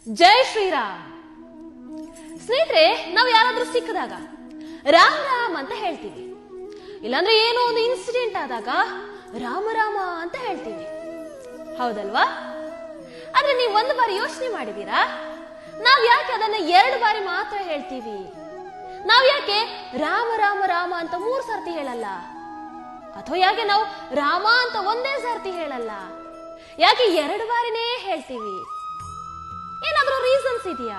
ಜೈ ಶ್ರೀರಾಮ್. ಸ್ನೇಹಿತರೆ, ನಾವು ಯಾರಾದ್ರೂ ಸಿಕ್ಕಿದಾಗ ರಾಮ್ ರಾಮ್ ಅಂತ ಹೇಳ್ತೀವಿ. ಇಲ್ಲಾಂದ್ರೆ ಏನೋ ಒಂದು ಇನ್ಸಿಡೆಂಟ್ ಆದಾಗ ರಾಮ ರಾಮ ಅಂತ ಹೇಳ್ತೀವಿ, ಹೌದಲ್ವಾ? ಆದ್ರೆ ನೀವು ಒಂದು ಬಾರಿ ಯೋಚನೆ ಮಾಡಿದೀರಾ, ನಾವ್ ಯಾಕೆ ಅದನ್ನ 2 ಬಾರಿ ಮಾತ್ರ ಹೇಳ್ತೀವಿ? ನಾವ್ ಯಾಕೆ ರಾಮ ರಾಮ ರಾಮ ಅಂತ 3 ಸರ್ತಿ ಹೇಳಲ್ಲ? ಅಥವಾ ಯಾಕೆ ನಾವು ರಾಮ ಅಂತ 1 ಸರ್ತಿ ಹೇಳಲ್ಲ? ಯಾಕೆ 2 ಬಾರಿನೇ ಹೇಳ್ತೀವಿ? ಏನಾದ್ರೂ ರೀಸನ್ಸ್ ಇದೆಯಾ?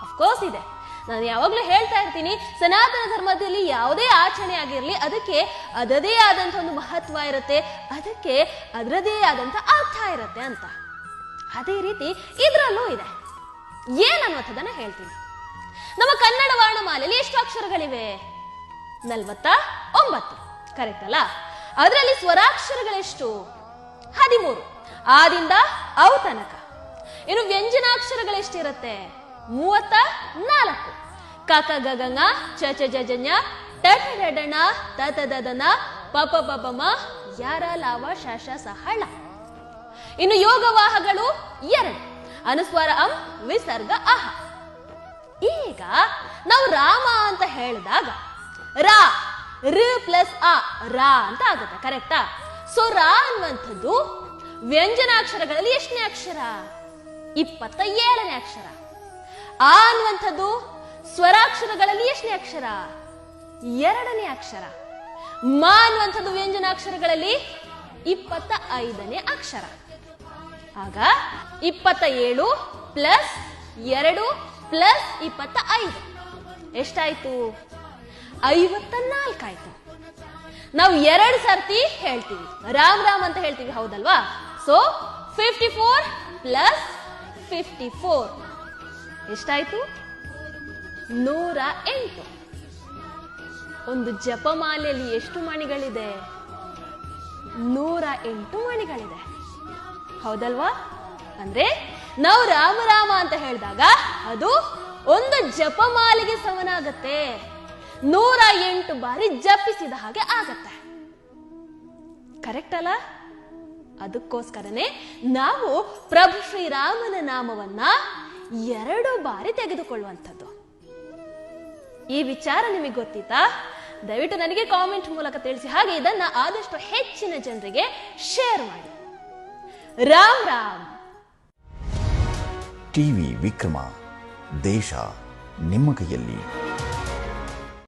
ಅಫ್ಕೋರ್ಸ್ ಇದೆ. ನಾನು ಯಾವಾಗ್ಲೂ ಹೇಳ್ತಾ ಇರ್ತೀನಿ, ಸನಾತನ ಧರ್ಮದಲ್ಲಿ ಯಾವುದೇ ಆಚರಣೆ ಆಗಿರ್ಲಿ ಅದಕ್ಕೆ ಅದರದೇ ಆದಂತ ಒಂದು ಮಹತ್ವ ಇರುತ್ತೆ, ಅದಕ್ಕೆ ಅದರದೇ ಆದಂತ ಅರ್ಥ ಇರುತ್ತೆ ಅಂತ. ಅದೇ ರೀತಿ ಇದರಲ್ಲೂ ಇದೆ. ಏನನ್ನುವಂಥದ್ದನ್ನ ಹೇಳ್ತೀನಿ. ನಮ್ಮ ಕನ್ನಡ ವರ್ಣಮಾಲೆಯಲ್ಲಿ ಎಷ್ಟು ಅಕ್ಷರಗಳಿವೆ? 49. ಕರೆಕ್ಟ್ ಅಲ್ಲ? ಅದರಲ್ಲಿ ಸ್ವರಾಕ್ಷರಗಳೆಷ್ಟು? 13. ಆದಿಂದ ಅವು ತನಕ. ಇನ್ನು ವ್ಯಂಜನಾಕ್ಷರಗಳೆಷ್ಟಿರುತ್ತೆ? 34. ಕಕ ಗಗಂಗ ಚ ಚ ಜ ಜ ಟ ಟ ಡ ಡ ಣ ತ ತ ದ ದ ನ ಪ ಪ ಪ ಪ ಮ ಯಾರ ಲಾವ ಶ ಶ ಸ ಹ ಳ. ಇನ್ನು ಯೋಗವಾಹಗಳು 2. ಅನುಸ್ವಾರ ಅಂ, ವಿಸರ್ಗ ಅಹ. ಈಗ ನಾವು ರಾಮ ಅಂತ ಹೇಳಿದಾಗ ರಾ ರ ಪ್ಲಸ್ ಅ ರಾ ಅಂತ ಆಗುತ್ತೆ, ಕರೆಕ್ಟಾ? ಸೊ ರಾ ಅನ್ನುವಂಥದ್ದು ವ್ಯಂಜನಾಕ್ಷರಗಳಲ್ಲಿ ಎಷ್ಟನೇ ಅಕ್ಷರ? 27ನೇ ಅಕ್ಷರ. ಆ ಅನ್ನುವಂಥದ್ದು ಸ್ವರಾಕ್ಷರಗಳಲ್ಲಿ ಎಷ್ಟನೇ ಅಕ್ಷರ? 2ನೇ ಅಕ್ಷರ. ಮ ಅನ್ನುವಂಥದ್ದು ವ್ಯಂಜನಾಕ್ಷರಗಳಲ್ಲಿ 25ನೇ ಅಕ್ಷರ. ಆಗ 27 ಪ್ಲಸ್ 2 ಪ್ಲಸ್ 25 ಎಷ್ಟಾಯ್ತು? 54 ಆಯ್ತು. ನಾವು 2 ಸರ್ತಿ ಹೇಳ್ತೀವಿ, ರಾಮ್ ರಾಮ್ ಅಂತ ಹೇಳ್ತೀವಿ, ಹೌದಲ್ವಾ? ಸೊ 54 ಪ್ಲಸ್ 54 ಎಷ್ಟಾಯ್ತು? 108. ಒಂದು ಜಪಮಾಲೆಯಲ್ಲಿ ಎಷ್ಟು ಮಣಿಗಳಿದೆ? 108 ಮಣಿಗಳಿದೆ, ಹೌದಲ್ವಾ? ಅಂದ್ರೆ ನಾವು ರಾಮ ರಾಮ ಅಂತ ಹೇಳಿದಾಗ ಅದು ಒಂದು ಜಪಮಾಲೆಗೆ ಸಮನಾಗತ್ತೆ. 108 ಬಾರಿ ಜಪಿಸಿದ ಹಾಗೆ ಆಗತ್ತೆ, ಕರೆಕ್ಟ್ ಅಲ್ಲ? ಅದಕ್ಕೋಸ್ಕರನೇ ನಾವು ಪ್ರಭು ಶ್ರೀರಾಮನ ನಾಮವನ್ನ 2 ಬಾರಿ ತೆಗೆದುಕೊಳ್ಳುವಂಥದ್ದು. ಈ ವಿಚಾರ ನಿಮಗೆ ಗೊತ್ತಿತ್ತಾ? ದಯವಿಟ್ಟು ನನಗೆ ಕಾಮೆಂಟ್ ಮೂಲಕ ತಿಳಿಸಿ. ಹಾಗೆ ಇದನ್ನ ಆದಷ್ಟು ಹೆಚ್ಚಿನ ಜನರಿಗೆ ಶೇರ್ ಮಾಡಿ. ರಾಮ್ ರಾಮ್. ಟಿವಿ ವಿಕ್ರಮ, ದೇಶ ನಿಮ್ಮ ಕೈಯಲ್ಲಿ.